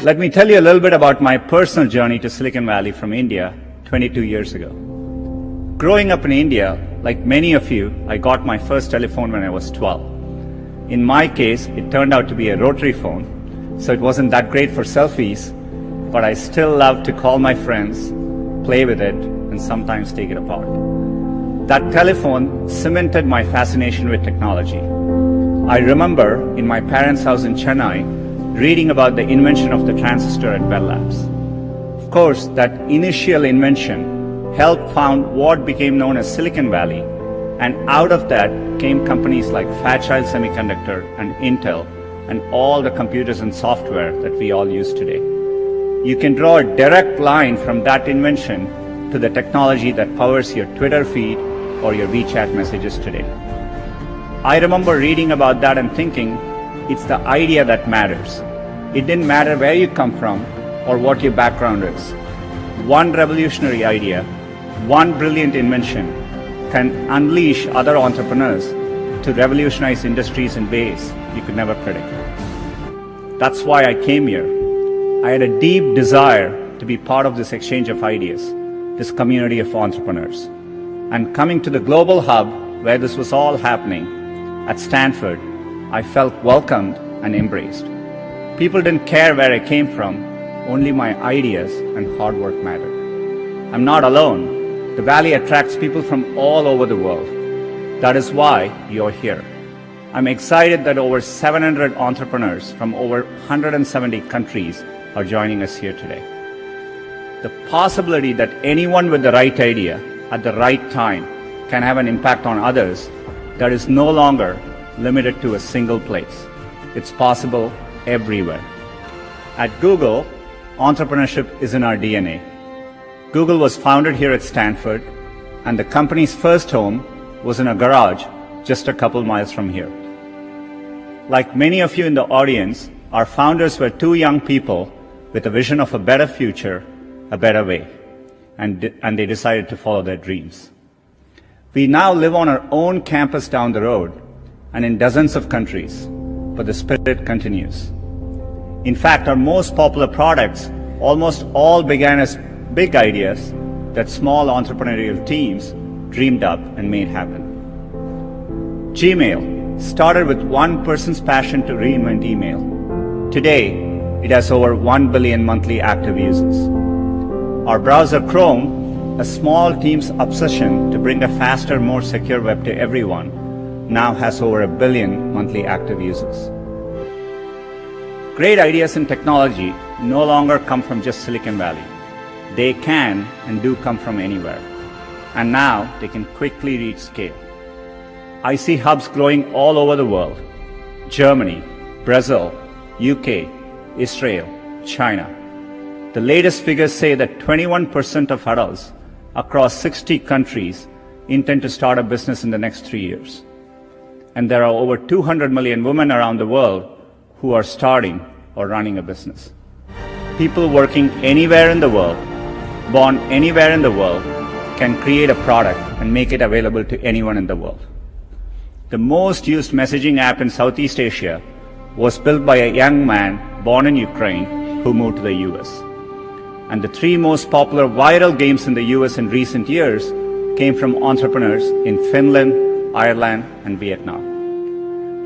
Let me tell you a little bit about my personal journey to Silicon Valley from India 22 years ago. Growing up in India, like many of you, I got my first telephone when I was 12. In my case, it turned out to be a rotary phone, so it wasn't that great for selfies, but I still loved to call my friends, play with it, and sometimes take it apart. That telephone cemented my fascination with technology. I remember in my parents' house in Chennai reading about the invention of the transistor at Bell Labs. Of course, that initial invention helped found what became known as Silicon Valley, and out of that came companies like Fairchild Semiconductor and Intel and all the computers and software that we all use today. You can draw a direct line from that invention to the technology that powers your Twitter feed or your WeChat messages today. I remember reading about that and thinking, it's the idea that matters. It didn't matter where you come from or what your background is. One revolutionary idea, one brilliant invention can unleash other entrepreneurs to revolutionize industries in ways you could never predict. That's why I came here. I had a deep desire to be part of this exchange of ideas, this community of entrepreneurs. And coming to the global hub where this was all happening, at Stanford, I felt welcomed and embraced. People didn't care where I came from, only my ideas and hard work mattered. I'm not alone. The Valley attracts people from all over the world. That is why you're here. I'm excited that over 700 entrepreneurs from over 170 countries are joining us here today. The possibility that anyone with the right idea at the right time can have an impact on others, that is no longer limited to a single place. It's possible everywhere. At Google, entrepreneurship is in our DNA. Google was founded here at Stanford, and the company's first home was in a garage just a couple miles from here. Like many of you in the audience, our founders were two young people with a vision of a better future, a better way, and they decided to follow their dreams. We now live on our own campus down the road and in dozens of countries, but the spirit continues. In fact, our most popular products almost all began as big ideas that small entrepreneurial teams dreamed up and made happen. Gmail started with one person's passion to reinvent email. Today, it has over 1 billion monthly active users. Our browser Chrome, a small team's obsession to bring a faster, more secure web to everyone, now has over 1 billion monthly active users. Great ideas in technology no longer come from just Silicon Valley. They can and do come from anywhere. And now they can quickly reach scale. I see hubs growing all over the world. Germany, Brazil, UK, Israel, China. The latest figures say that 21% of adults across 60 countries intend to start a business in the next 3 years. And there are over 200 million women around the world who are starting or running a business. People working anywhere in the world, born anywhere in the world, can create a product and make it available to anyone in the world. The most used messaging app in Southeast Asia was built by a young man born in Ukraine who moved to the US. And the 3 most popular viral games in the US in recent years came from entrepreneurs in Finland, Ireland, and Vietnam.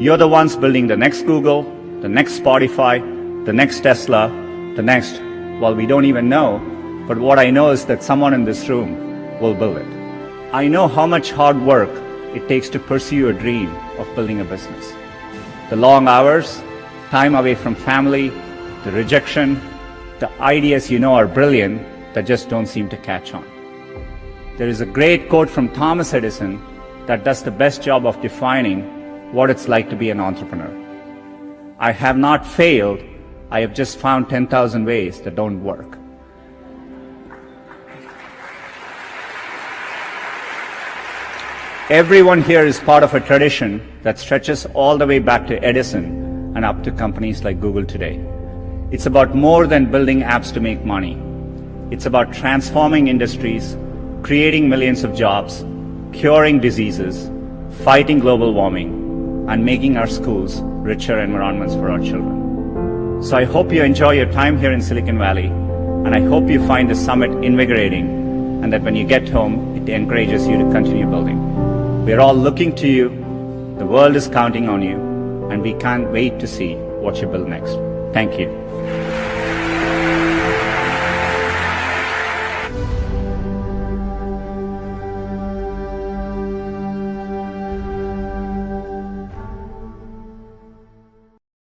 You're the ones building the next Google, the next Spotify, the next Tesla, the next, well, we don't even know, but what I know is that someone in this room will build it. I know how much hard work it takes to pursue your dream of building a business. The long hours, time away from family, the rejection, the ideas you know are brilliant that just don't seem to catch on. There is a great quote from Thomas Edison that does the best job of defining what it's like to be an entrepreneur. I have not failed, I have just found 10,000 ways that don't work. Everyone here is part of a tradition that stretches all the way back to Edison and up to companies like Google today. It's about more than building apps to make money. It's about transforming industries, creating millions of jobs, curing diseases, fighting global warming, and making our schools richer environments for our children. So I hope you enjoy your time here in Silicon Valley, and I hope you find the summit invigorating, and that when you get home, it encourages you to continue building. We are all looking to you, the world is counting on you, and we can't wait to see what you build next. Thank you.